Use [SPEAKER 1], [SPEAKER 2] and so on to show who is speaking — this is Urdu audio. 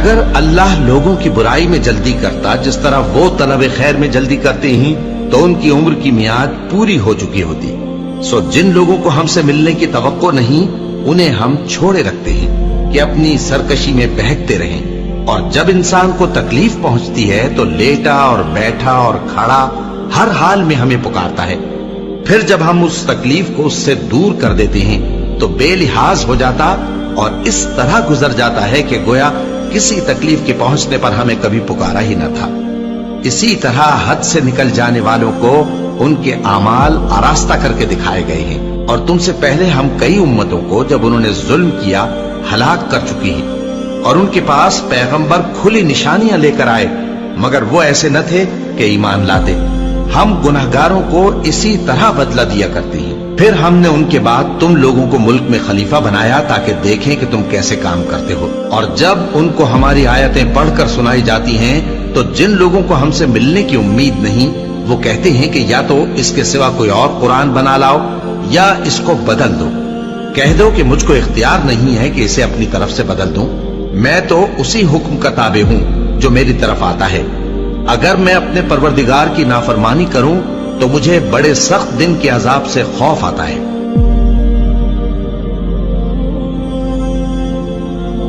[SPEAKER 1] اگر اللہ لوگوں کی برائی میں جلدی کرتا جس طرح وہ طلب خیر میں جلدی کرتے ہیں تو ان کی عمر کی میعاد پوری ہو چکی ہوتی۔ سو جن لوگوں کو ہم سے ملنے کی توقع نہیں انہیں ہم چھوڑے رکھتے ہیں کہ اپنی سرکشی میں بہکتے رہیں، اور جب انسان کو تکلیف پہنچتی ہے تو لیٹا اور بیٹھا اور کھڑا ہر حال میں ہمیں پکارتا ہے۔ پھر جب ہم اس تکلیف کو اس سے دور کر دیتے ہیں تو بے لحاظ ہو جاتا اور اس طرح گزر جاتا ہے کہ گویا کسی تکلیف کے پہنچنے پر ہمیں کبھی پکارا ہی نہ تھا۔ اسی طرح حد سے نکل جانے والوں کو ان کے اعمال آراستہ کر کے دکھائے گئے ہیں، اور تم سے پہلے ہم کئی امتوں کو جب انہوں نے ظلم کیا ہلاک کر چکی ہیں، اور ان کے پاس پیغمبر کھلی نشانیاں لے کر آئے مگر وہ ایسے نہ تھے کہ ایمان لاتے۔ ہم گناہگاروں کو اسی طرح بدلہ دیا کرتے ہیں۔ پھر ہم نے ان کے بعد تم لوگوں کو ملک میں خلیفہ بنایا تاکہ دیکھیں کہ تم کیسے کام کرتے ہو، اور جب ان کو ہماری آیتیں پڑھ کر سنائی جاتی ہیں تو جن لوگوں کو ہم سے ملنے کی امید نہیں وہ کہتے ہیں کہ یا تو اس کے سوا کوئی اور قرآن بنا لاؤ یا اس کو بدل دو۔ کہہ دو کہ مجھ کو اختیار نہیں ہے کہ اسے اپنی طرف سے بدل دوں، میں تو اسی حکم کا تابع ہوں جو میری طرف آتا ہے۔ اگر میں اپنے پروردگار کی نافرمانی کروں تو مجھے بڑے سخت دن کے عذاب سے خوف آتا ہے۔